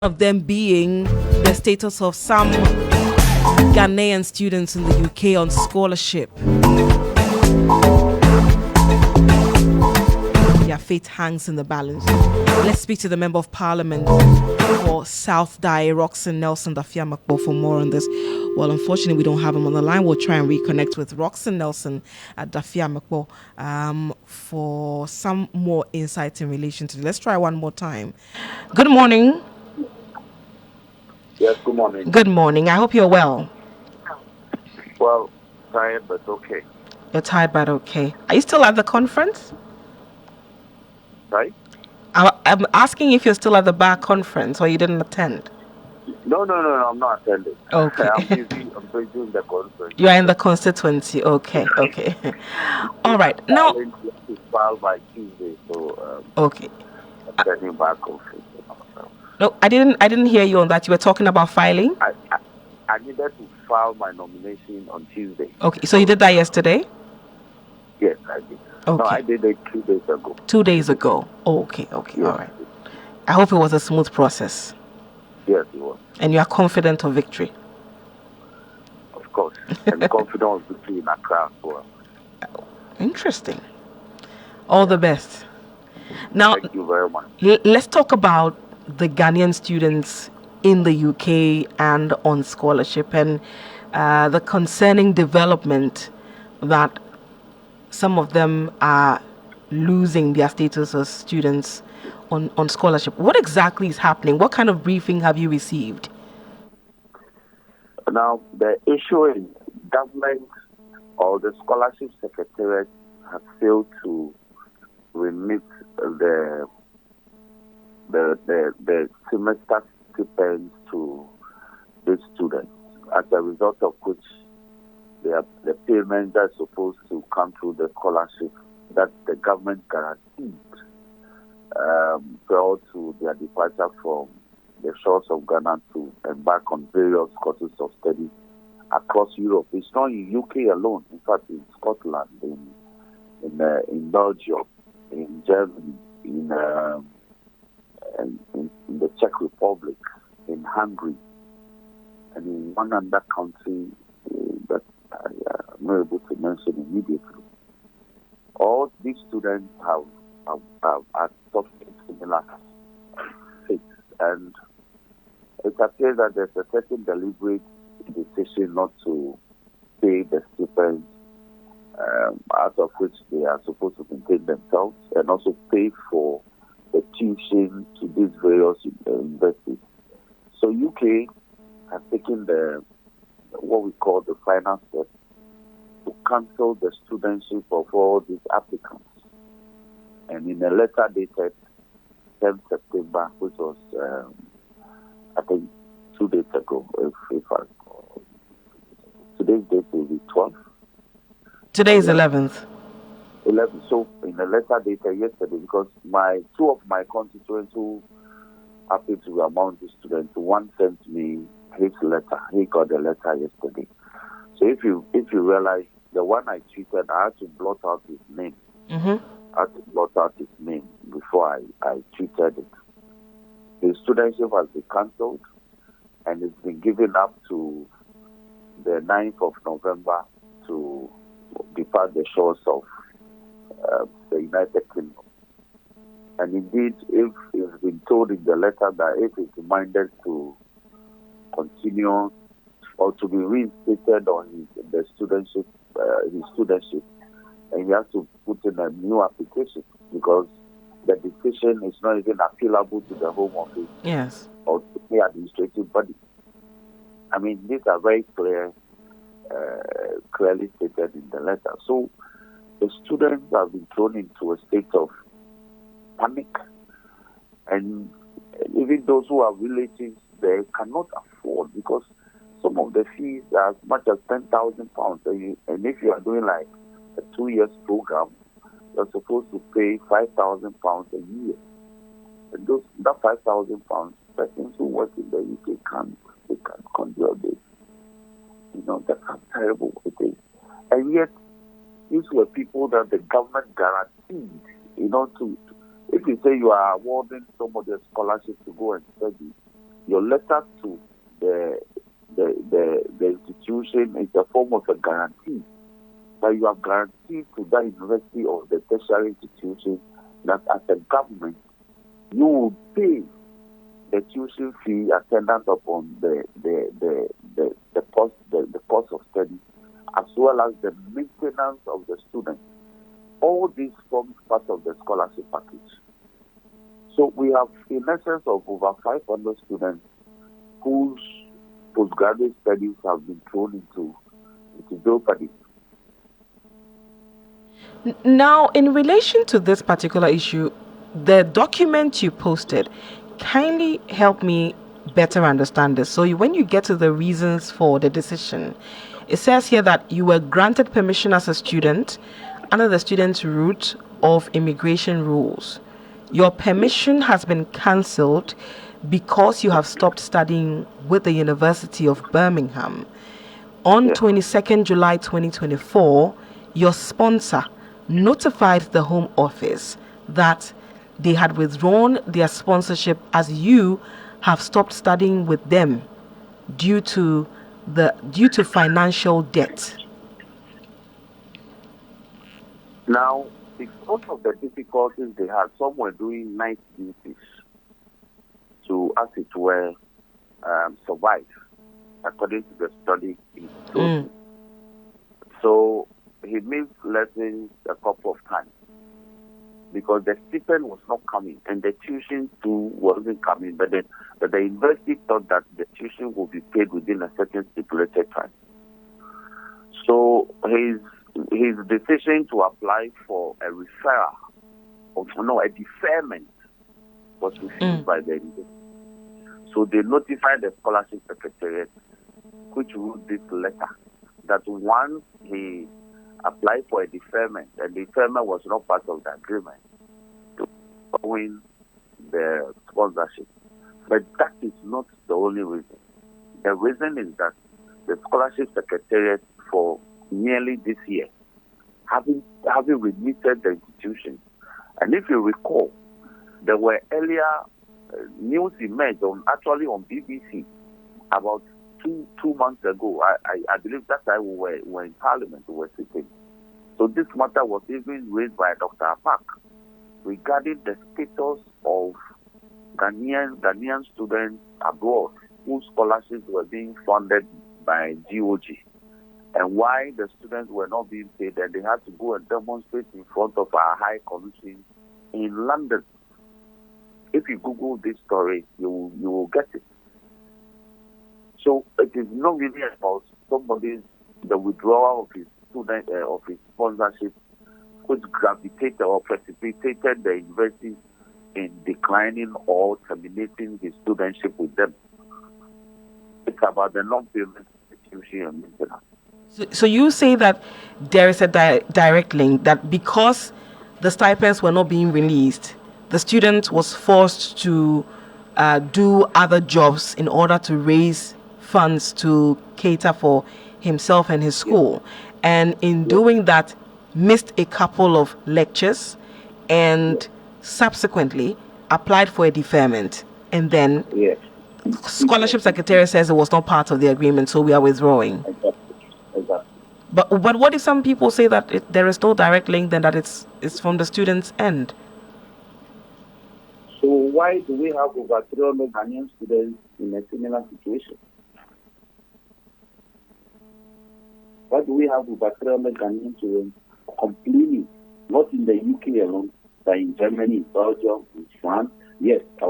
of them being the status of some Ghanaian students in the UK on scholarship. Their fate hangs in the balance. Let's speak to the Member of Parliament for South Dai, Roxanne Nelson Dafiamakbo, for more on this. Well, unfortunately, we don't have him on the line. We'll try and reconnect with Roxanne Nelson at Dafiamakbo for some more insights in relation to this. Let's try one more time. Good morning. Yes, good morning. Good morning. I hope you're well. Well, tired, but okay. You're tired, but okay. Are you still at the conference? Right? I'm asking if you're still at the bar conference or you didn't attend. No, I'm not attending. Okay. I'm busy in the conference. You are in the constituency. Okay. All right. Now. To file by Tuesday, so Okay. I'm sending back office. No, I didn't hear you on that. You were talking about filing. I needed to file my nomination on Tuesday. Okay, so you did that yesterday? Yes, I did. Okay. No, I did it 2 days ago. 2 days ago. Okay, Yes. All right. I hope it was a smooth process. Yes, it was. And you are confident of victory? Of course. And confident of victory in Accra as well. Interesting. All the best. Now, thank you very much. Let's talk about the Ghanaian students in the UK and on scholarship and the concerning development that some of them are losing their status as students on scholarship. What exactly is happening? What kind of briefing have you received? Now, the issue is government or the scholarship secretariat has failed to remit the semester stipends to the students, as a result of which the payments that are supposed to come through the scholarship that the government guaranteed prior to their departure from the shores of Ghana to embark on various courses of study across Europe. It's not in UK alone. In fact, in Scotland, in Belgium, in Germany, in the Czech Republic, in Hungary, and in one other country that I'm not able to mention immediately. All these students are suffering similar fate, and it appears that there's a certain deliberate decision not to pay the stipends out of which they are supposed to maintain themselves, and also pay for the tuition to these various universities. So UK has taken what we call the final step to cancel the studentship of all these applicants. And in a letter dated 10th September, which was, I think, 2 days ago, today's date will be 12th. Today is 11th. 11th. So in a letter dated yesterday, because two of my constituents who happen to be among the students, one sent me his letter. He got the letter yesterday. So if you realize, the one I tweeted, I had to blot out his name. Mm-hmm. I had to blot out his name before I tweeted it. His studentship has been cancelled, and it's been given up to the 9th of November to depart the shores of the United Kingdom. And indeed, if it's been told in the letter that if it's reminded to continue or to be reinstated on his studentship, and he has to put in a new application, because the decision is not even appealable to the Home Office. Yes. Or to the administrative body. I mean, these are very clearly stated in the letter. So the students have been thrown into a state of panic, and even those who are relatives, they cannot afford, because some of the fees are as much as £10,000, and if you are doing like a 2 years program, you're supposed to pay £5,000 a year. And that £5,000, persons who work in the UK can't conjure this. That's how terrible it is. And yet, these were people that the government guaranteed, to if you say you are awarding somebody a scholarship to go and study, your letter to the institution is a form of a guarantee that you have guaranteed to that university or the tertiary institution that as a government you will pay the tuition fee attendant upon the cost of study, as well as the maintenance of the student. All this forms part of the scholarship package. So we have, in essence, of over 500 students whose postgraduate studies have been thrown into jeopardy. Now, in relation to this particular issue, the document you posted, kindly help me better understand this. So, when you get to the reasons for the decision, it says here that you were granted permission as a student under the student's route of immigration rules. Your permission has been cancelled because you have stopped studying with the University of Birmingham. On 22nd July 2024, your sponsor notified the Home Office that they had withdrawn their sponsorship as you have stopped studying with them due to financial debt. Now, because of the difficulties they had, some were doing night duties to, as it were, survive according to the study institution. So he missed lessons a couple of times because the stipend was not coming and the tuition too wasn't coming. But the university thought that the tuition would be paid within a certain stipulated time. So his decision to apply for a referral, a deferment, was refused by the university. So they notified the scholarship secretariat, which wrote this letter, that once he applied for a deferment, and the deferment was not part of the agreement to win the sponsorship. But that is not the only reason. The reason is that the scholarship secretariat for nearly this year, having remitted the institution, and if you recall, there were earlier news emerged on BBC about two months ago. I believe that time we were in Parliament, we were sitting. So this matter was even raised by Dr. Apak regarding the status of Ghanaian students abroad whose scholarships were being funded by GOG, and why the students were not being paid, and they had to go and demonstrate in front of our High Commission in London. If you Google this story, you will get it. So it is not really about the withdrawal of his student of his sponsorship, which gravitated or precipitated the university in declining or terminating his studentship with them. It's about the non-payment tuition and maintenance. So you say that there is a direct link, that because the stipends were not being released, the student was forced to do other jobs in order to raise funds to cater for himself and his school. And in doing that, missed a couple of lectures and subsequently applied for a deferment. And then scholarship secretary says it was not part of the agreement, so we are withdrawing. Exactly. But what if some people say that there is no direct link, then that it's from the student's end? So why do we have over 300 Ghanaian students in a similar situation? Why do we have over 300 Ghanaian students complaining, not in the UK alone, but in Germany, in Belgium, in France? Yes, it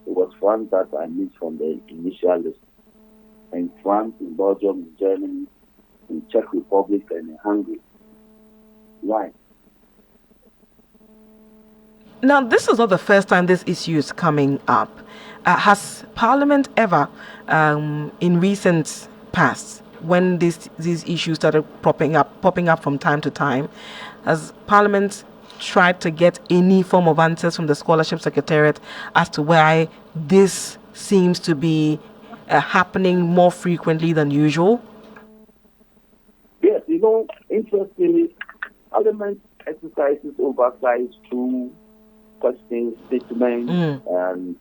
was France that I missed from the initial list. In France, in Belgium, in Germany, in Czech Republic, and in Hungary. Why? Now, this is not the first time this issue is coming up. Has Parliament ever, in recent past, when these issues started popping up from time to time, has Parliament tried to get any form of answers from the Scholarship Secretariat as to why this seems to be happening more frequently than usual? Yes, interestingly, Parliament exercises oversight through questions, statements, and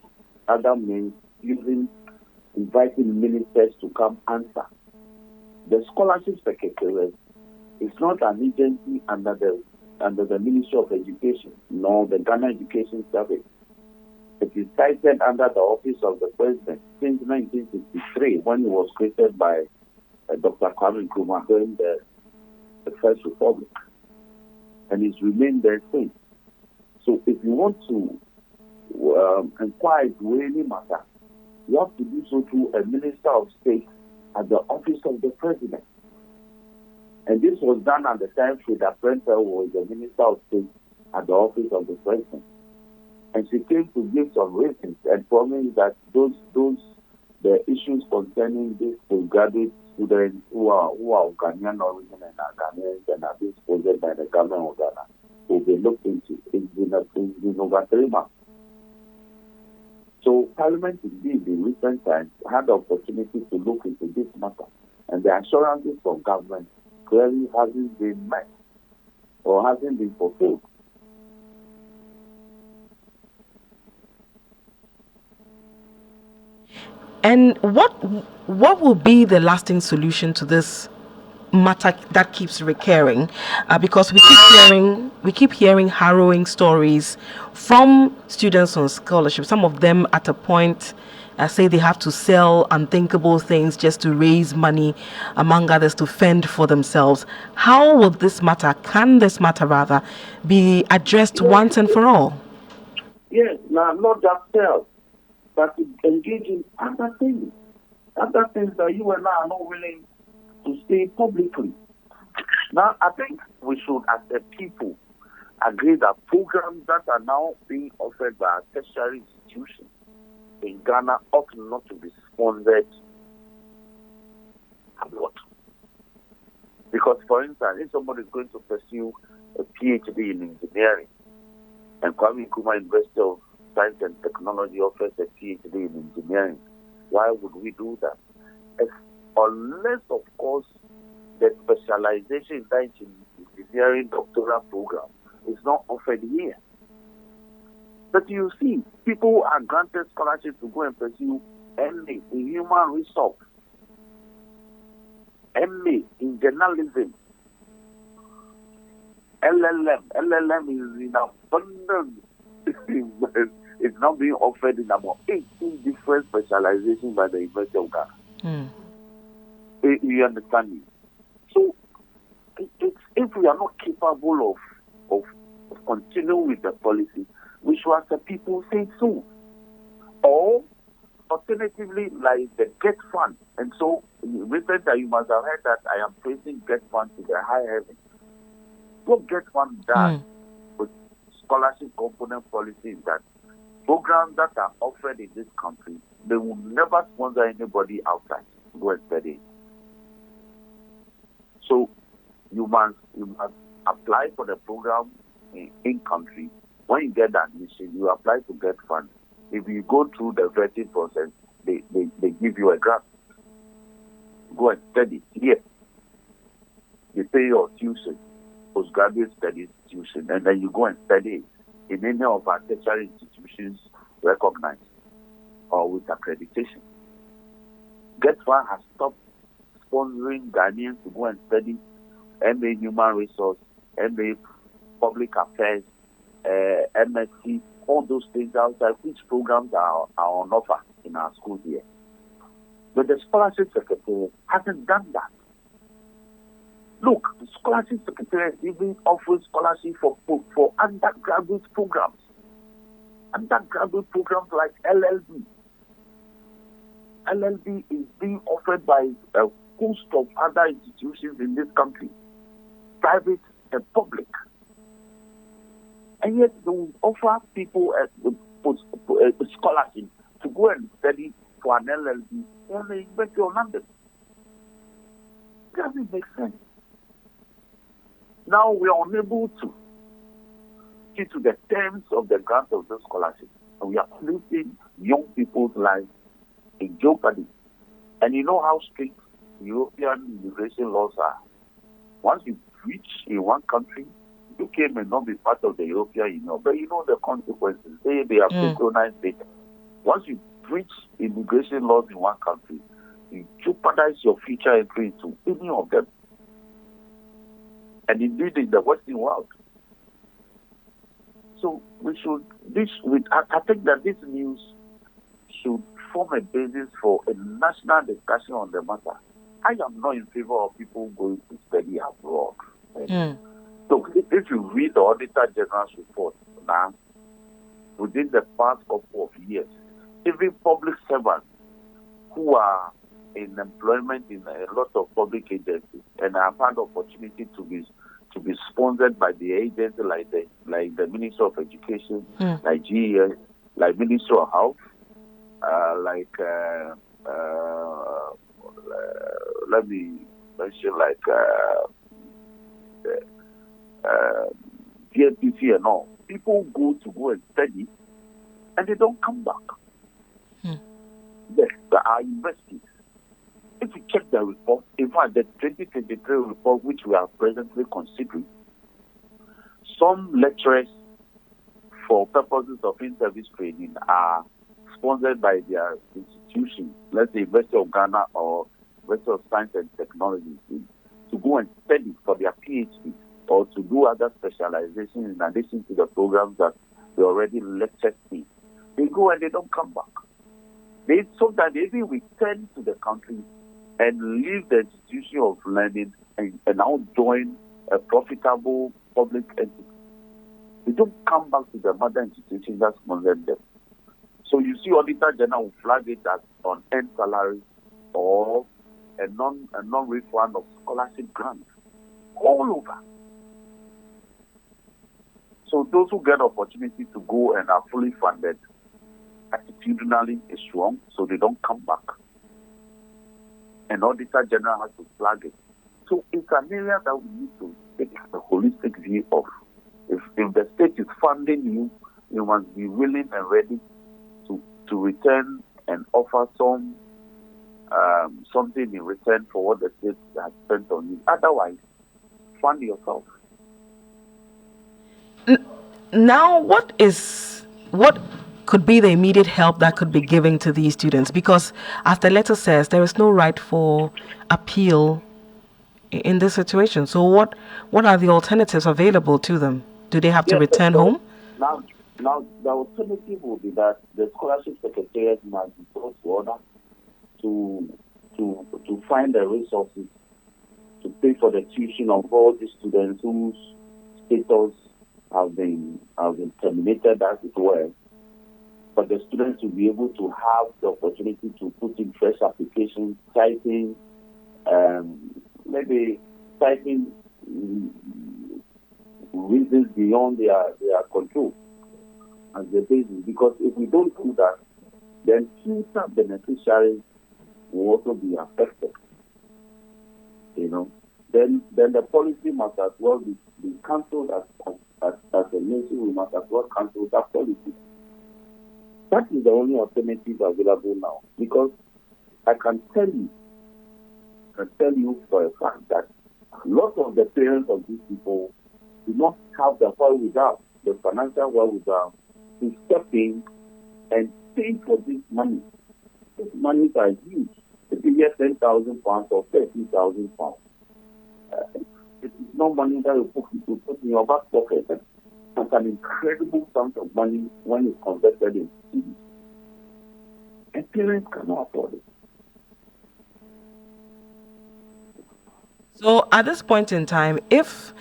other means inviting ministers to come answer. The Scholarship Secretariat is not an agency under the Ministry of Education, nor the Ghana Education Service. It is cited under the Office of the President since 1963, when it was created by Dr. Kwame Nkrumah during the First Republic, and it's remained there since. So if you want to inquire into any matter, you have to do so through a Minister of State at the Office of the President. And this was done at the time Frida Prentel was the Minister of State at the Office of the President. And she came to give some reasons and promised that the issues concerning these postgraduate students who are of Ghanaian origin and are Ghanaians and are being sponsored by the government of Ghana will be looked into. It's been over 3 months. So Parliament indeed in recent times had the opportunity to look into this matter, and the assurances from government clearly hasn't been met or hasn't been fulfilled. And what will be the lasting solution to this matter that keeps recurring? Because we keep hearing harrowing stories from students on scholarship. Some of them at a point say they have to sell unthinkable things just to raise money, among others, to fend for themselves. How will this matter, can this matter rather, be addressed once and for all? Yes, now not just sell, but to engage in other things that you and I are not willing to say publicly. Now, I think we should, as a people, agree that programs that are now being offered by our tertiary institutions in Ghana ought not to be sponsored abroad. Because, for instance, if somebody is going to pursue a PhD in engineering, and Kwame Nkrumah University of Science and Technology offers a PhD in engineering, why would we do that? Unless, of course, the specialization in that engineering doctoral program is not offered here. But you see, people are granted scholarships to go and pursue MA in human resource, MA in journalism, LLM is in abundance. It's now being offered in about 18 different specializations by the University of Ghana. You understand me? So, if we are not capable of continuing with the policy, we should, as a people, say so. Or, alternatively, like the GET Fund. And so, recently, you must have heard that I am praising GET Fund to the high heaven. What GET Fund does with scholarship component policy is that programs that are offered in this country, they will never sponsor anybody outside to go and study. So you must apply for the program in country. When you get the admission, you apply to get funds. If you go through the vetting process, they give you a grant. Go and study here. You pay your tuition, postgraduate studies tuition, and then you go and study in any of our tertiary institutions recognized or with accreditation. GetFund has stopped sponsoring Ghanaians to go and study MA Human Resource, MA Public Affairs, MSc, all those things outside, which programs are on offer in our schools here. But the Scholarship Secretariat hasn't done that. Look, the Scholarship Secretariat even offers scholarship for undergraduate programs. Undergraduate programs like LLB. LLB is being offered by a host of other institutions in this country, private and public. And yet they will offer people a scholarship to go and study for an LLB in the University of London. It doesn't make sense. Now we are unable to see to the terms of the grant of the scholarship, and we are placing young people's lives in jeopardy. And you know how strict European immigration laws are. Once you reach in one country, UK may not be part of the European Union, but you know the consequences. They are synchronized data. Once you breach immigration laws in one country, you jeopardize your future entry into any of them. And indeed in the Western world. So we should, I think that this news should form a basis for a national discussion on the matter. I am not in favor of people going to study abroad. So if you read the Auditor General's report now, within the past couple of years, even public servants who are in employment in a lot of public agencies and have had the opportunity to be sponsored by the agency like the Ministry of Education, like GES, like Ministry of Health, let me mention like DNPC and all. People go and study, and they don't come back. Yes, there are universities. If you check the report, in fact, the 2023 report, which we are presently considering, some lecturers, for purposes of in-service training, are sponsored by their institutions, let's say University of Ghana or University of Science and Technology, to go and study for their PhD or to do other specialization in addition to the programs that they already lectured in. They go and they don't come back. They sometimes even return to the country and leave the institution of learning and now join a profitable public entity. They don't come back to the mother institution that sponsored them. So you see Auditor General will flag it as on end salary or a non-refund of scholarship grants all over. So those who get opportunity to go and are fully funded attitudinally is wrong, so they don't come back. And Auditor General has to flag it. So it's an area that we need to take a holistic view of. If the state is funding you, you must be willing and ready to return and offer something in return for what the state has spent on you. Otherwise, fund yourself. Now, what could be the immediate help that could be given to these students? Because as the letter says, there is no right for appeal in this situation. So what are the alternatives available to them? Do they have to return home? Now the alternative will be that the scholarship secretariat must be brought to order to find the resources to pay for the tuition of all the students whose status have been terminated, as it were. But the students will be able to have the opportunity to put in fresh applications, typing reasons beyond their control as the basis. Because if we don't do that, then future beneficiaries will also be affected. Then the policy must as well be cancelled as a nation. We must as well cancel that policy. That is the only alternative available now. Because I can tell you for a fact that lots of the parents of these people do not have the financial wherewithal to step in and pay for this money. These monies are huge. If you get £10,000 or £30,000, it is not money that you put in your back pocket. It's an incredible sum of money when it's converted in cities. And parents cannot afford it. So at this point in time, if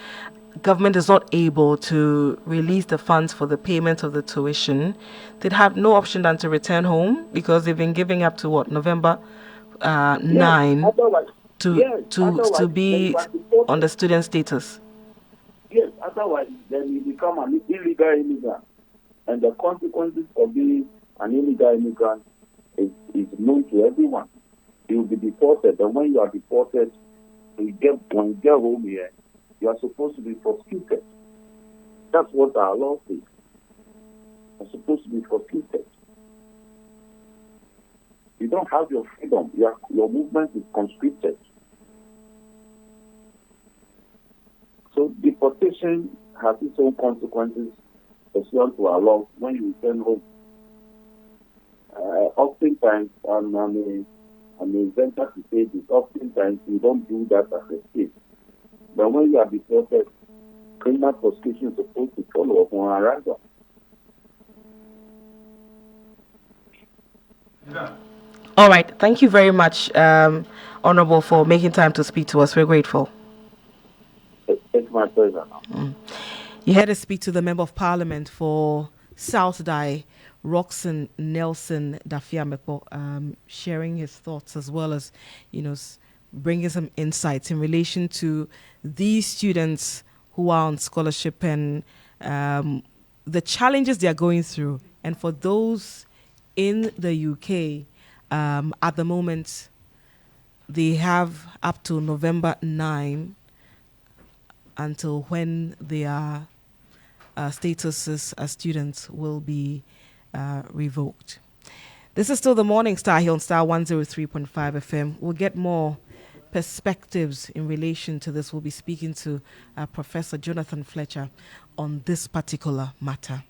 government is not able to release the funds for the payment of the tuition, they'd have no option than to return home because they've been giving up to November 9 to be on the student status. Yes, otherwise then you become an illegal immigrant. And the consequences of being an illegal immigrant is known to everyone. You will be deported, and when you are deported, when you get home here, you are supposed to be prosecuted. That's what our law says. You are supposed to be prosecuted. You don't have your freedom. Your movement is constricted. So deportation has its own consequences pursuant to our law when you return home. oftentimes, I'm a venture to say this, oftentimes you don't do that as a state. But when you are deported, criminal prosecution is supposed to follow up on arrival. All right. Thank you very much, Honorable, for making time to speak to us. We're grateful. It's my pleasure. You had to speak to the Member of Parliament for South Dai, Roxanne Nelson Dafiamepo, sharing his thoughts as well as, bringing some insights in relation to these students who are on scholarship and the challenges they are going through. And for those in the UK, at the moment, they have up to November 9 until when their statuses as students will be revoked. This is still the Morning Star here on Star 103.5 FM. We'll get more perspectives in relation to this. We'll be speaking to Professor Jonathan Fletcher on this particular matter.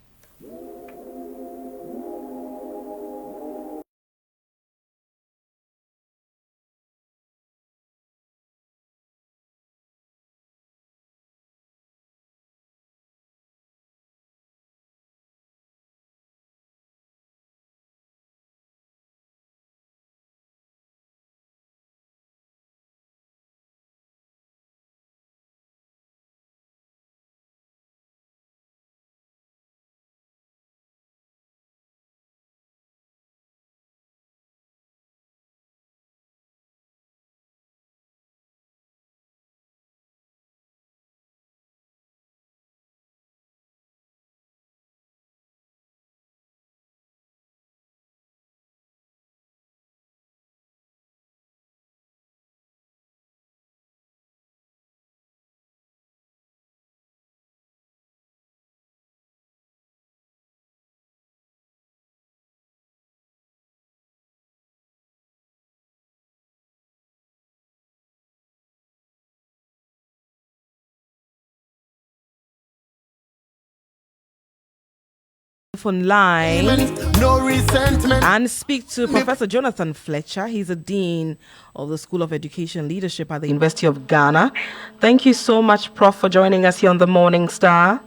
Phone line and speak to Professor Jonathan Fletcher. He's a dean of the School of Education Leadership at the University of Ghana. Thank you so much, Prof, for joining us here on the Morning Star.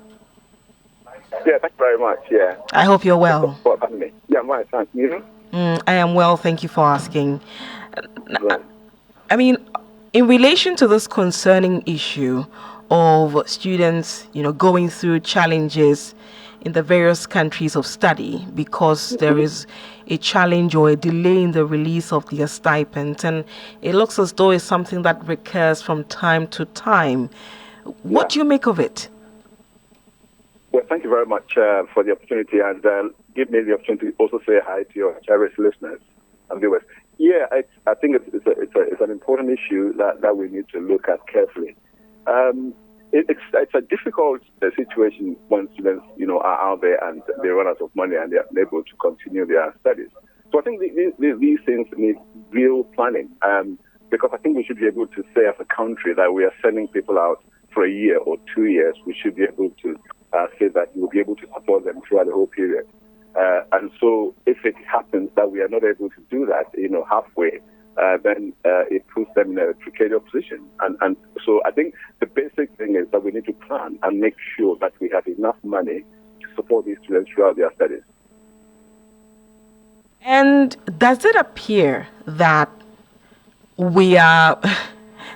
Yeah, thank you very much. Yeah, I hope you're well. Yeah, I'm right. Thank you. I am well. Thank you for asking. Right. I mean, in relation to this concerning issue of students, going through challenges in the various countries of study because there is a challenge or a delay in the release of their stipend, and it looks as though it's something that recurs from time to time. What do you make of it? Well, thank you very much for the opportunity, and give me the opportunity to also say hi to your cherished listeners and viewers. Yeah, I think it's an important issue that we need to look at carefully. It's a difficult situation when students, are out there and they run out of money and they're unable to continue their studies. So I think these things need real planning, because I think we should be able to say as a country that we are sending people out for a year or 2 years. We should be able to say that we'll be able to support them throughout the whole period. And so if it happens that we are not able to do that, halfway, then it puts them in a precarious position. And so I think the basic thing is that we need to plan and make sure that we have enough money to support these students throughout their studies. And does it appear that we are,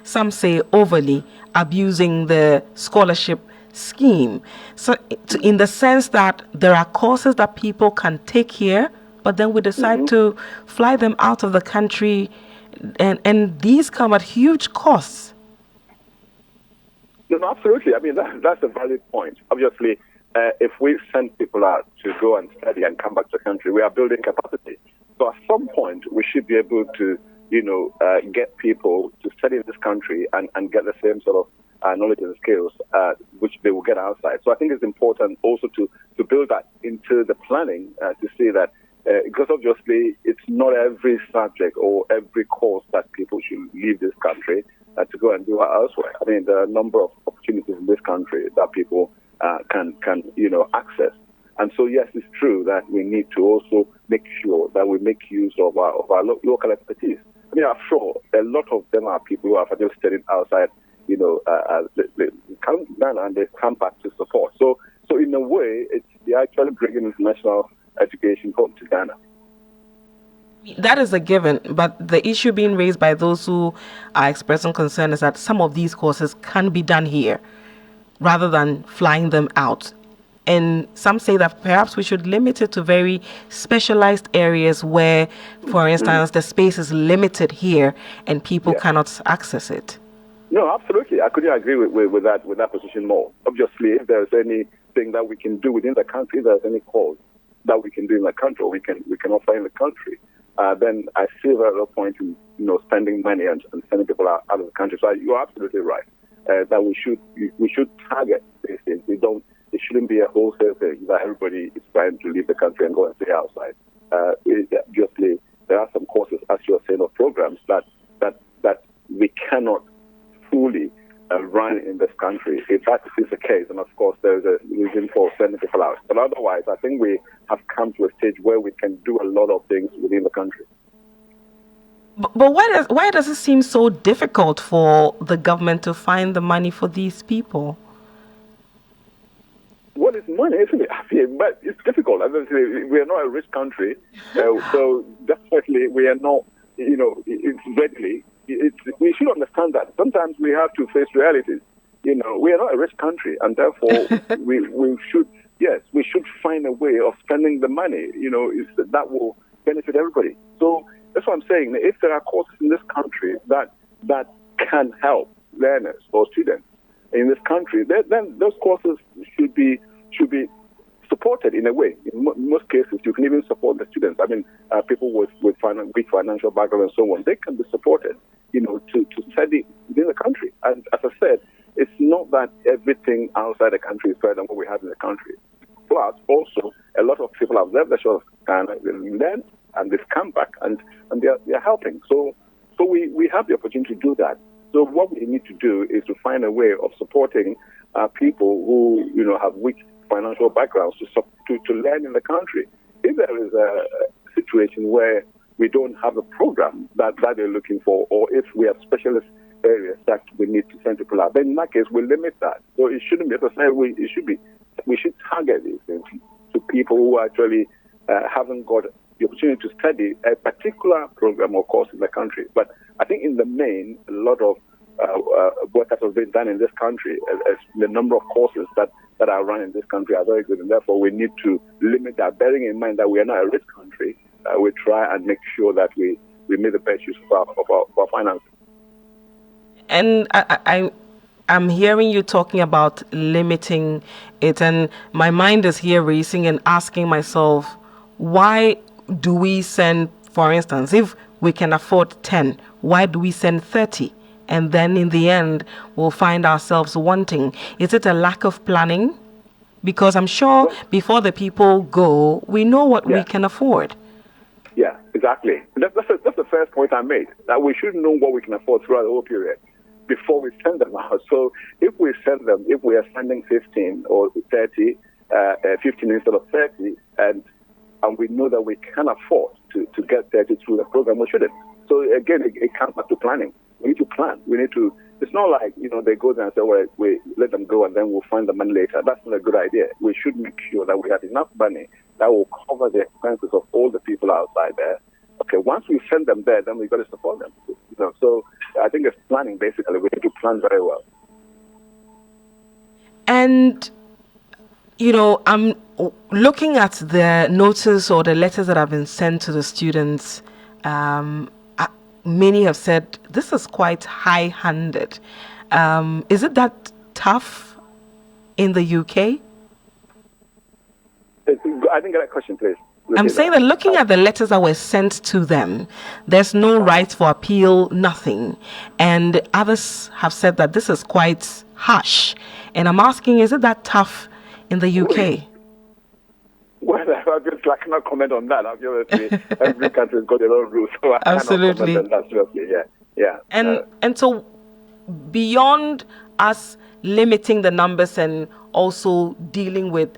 some say, overly abusing the scholarship scheme? So in the sense that there are courses that people can take here, but then we decide to fly them out of the country, and these come at huge costs. No, absolutely. I mean, that's a valid point. Obviously, if we send people out to go and study and come back to the country, we are building capacity. So at some point, we should be able to, get people to study in this country and get the same sort of knowledge and skills which they will get outside. So I think it's important also to build that into the planning to see that, because obviously it's not every subject or every course that people should leave this country to go and do elsewhere. I mean, there are a number of opportunities in this country that people can access. And so, yes, it's true that we need to also make sure that we make use of our local expertise. I mean, I'm sure a lot of them are people who have just studied outside, they come down and they come back to support. So in a way, they're actually bringing international education home to Ghana. That is a given, but the issue being raised by those who are expressing concern is that some of these courses can be done here rather than flying them out. And some say that perhaps we should limit it to very specialized areas where, for instance, the space is limited here and people cannot access it. No, absolutely. I couldn't agree with that position more. Obviously, if there's anything that we can do within the country, if there's any cause that we can do in the country, or we can offer in the country, then I see very little point in spending money and sending people out of the country. So you're absolutely right that we should target these things. It shouldn't be a wholesale thing that everybody is trying to leave the country and go and stay outside. Obviously, there are some courses, as you're saying, or programs that we cannot fully run in this country. If that is the case, and of course there's a reason for sending people out. But otherwise, I think we have come to a stage where we can do a lot of things within the country. But why does it seem so difficult for the government to find the money for these people? Well, it's money, isn't it? But it's difficult. We are not a rich country, so definitely we are not. It's readily. We should understand that sometimes we have to face realities. We are not a rich country, and therefore we should find a way of spending the money. That will benefit everybody. So that's what I'm saying. If there are courses in this country that can help learners or students in this country, then those courses should be supported in a way. In most cases, you can even support the students. I mean, people with weak financial background and so on, they can be supported, to study within the country. And as I said, it's not that everything outside the country is better than what we have in the country. Plus, also, a lot of people have left the shore of Ghana, they learned, and they've come back, and they're helping. So we have the opportunity to do that. So what we need to do is to find a way of supporting people who, have weak financial backgrounds to learn in the country. If there is a situation where we don't have a program that they're looking for, or if we have specialist areas that we need to send people out, then in that case, we limit that. So it shouldn't be, as I say, we should target these things to people who actually haven't got the opportunity to study a particular program or course in the country. But I think in the main, a lot of work that has been done in this country, as the number of courses that are run in this country are very good, and therefore we need to limit that, bearing in mind that we are not a rich country. We try and make sure that we make the best use of our finances. And I'm hearing you talking about limiting it, and my mind is here racing and asking myself, why do we send, for instance, if we can afford 10, why do we send 30? And then in the end, we'll find ourselves wanting. Is it a lack of planning? Because I'm sure before the people go, we know what we can afford. Yeah, exactly. That's the first point I made, that we should know what we can afford throughout the whole period before we send them out. So if we are sending 15 or 30, 15 instead of 30, and we know that we can afford to get 30 through the program, we shouldn't. So again, it comes back to planning. We need to plan. It's not like, they go there and say, well, we let them go and then we'll find the money later. That's not a good idea. We should make sure that we have enough money that will cover the expenses of all the people outside there. Okay, once we send them there, then we've got to support them. So I think it's planning, basically. We need to plan very well. And, I'm looking at the notice or the letters that have been sent to the students. Many have said this is quite high-handed. Is it that tough in the UK? I didn't get that question, please. I'm saying that looking at the letters that were sent to them, there's no right for appeal, nothing. And others have said that this is quite harsh. And I'm asking, is it that tough in the UK? Well, I cannot comment on that. Obviously, every country's got their own rules, so I Absolutely. cannot comment on that. Seriously, yeah. And so, beyond us limiting the numbers and also dealing with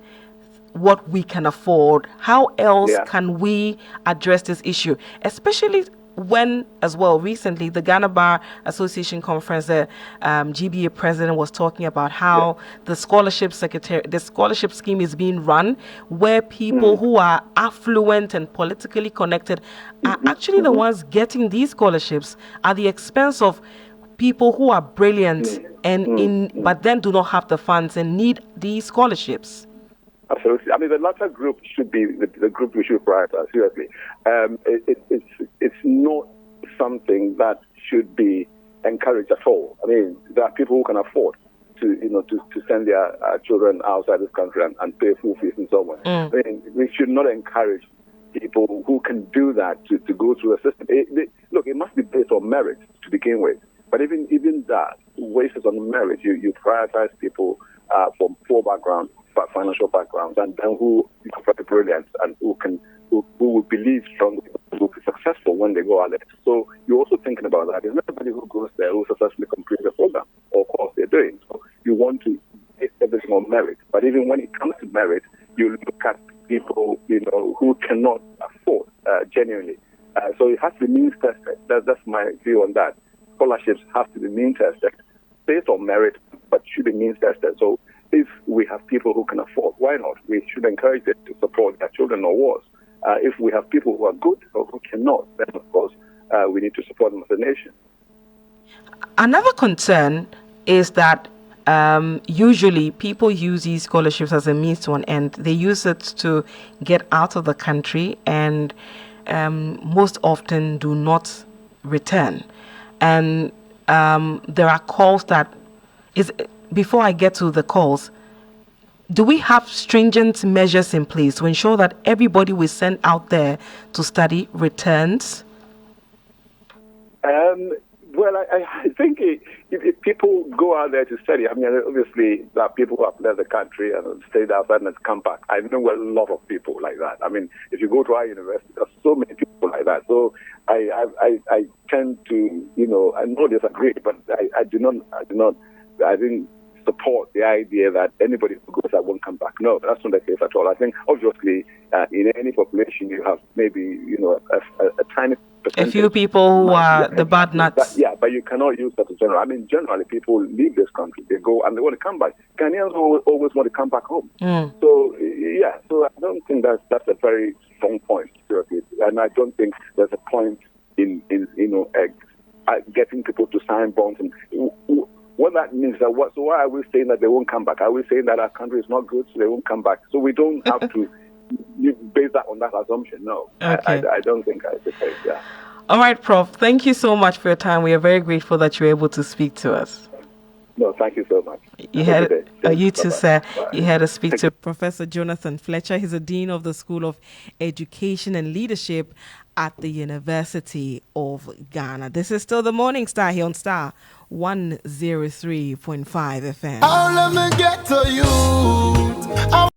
what we can afford, how else Yeah. can we address this issue? Especially when, as well, recently, the Ghana Bar Association conference, the GBA president was talking about how the scholarship scheme is being run, where people who are affluent and politically connected are actually the ones getting these scholarships at the expense of people who are brilliant but then do not have the funds and need these scholarships. Absolutely. I mean, the latter group should be the group we should prioritize, seriously. It's not something that should be encouraged at all. I mean, there are people who can afford to send their children outside this country and pay full fees and so on. I mean, we should not encourage people who can do that to go through a system. Look, it must be based on merit to begin with. But even that, based on merit, you prioritize people from poor backgrounds, financial backgrounds, and then who are very brilliant and who will believe strongly will be successful when they go out there. So you're also thinking about that. There's nobody who goes there who successfully completes the program or course they're doing. So you want to base everything on merit. But even when it comes to merit, you look at people who cannot afford genuinely. So it has to be means tested. That's my view on that. Scholarships have to be means tested based on merit, but should be means tested. So if we have people who can afford, why not? We should encourage them to support their children or worse. If we have people who are good or who cannot, then of course we need to support them as a nation. Another concern is that usually people use these scholarships as a means to an end. They use it to get out of the country and most often do not return. And there are calls before I get to the calls, do we have stringent measures in place to ensure that everybody we send out there to study returns? Well, I think if people go out there to study, I mean, obviously there are people who have left the country and stayed outside and come back. I know a lot of people like that. I mean, if you go to our university, there are so many people like that. So I tend to, I know disagree, but I didn't support the idea that anybody who goes out won't come back. No, that's not the case at all. I think obviously in any population you have maybe a tiny percentage. A few people who are the bad nuts. But you cannot use that as general. I mean, generally people leave this country, they go and they want to come back. Ghanaians always want to come back home. So so I don't think that's a very strong point, seriously. And I don't think there's a point in getting people to sign bonds and. What that means that so why are we saying that they won't come back? Are we saying that our country is not good, so they won't come back? So we don't have to base that on that assumption. No, okay. I don't think that's the case. Yeah. All right, Prof. Thank you so much for your time. We are very grateful that you were able to speak to us. No, thank you so much. You too, sir. Bye. You had to speak to Professor Jonathan Fletcher. He's the Dean of the School of Education and Leadership at the University of Ghana. This is still the Morning Star here on Star 103.5 FM. I'll let me get to you.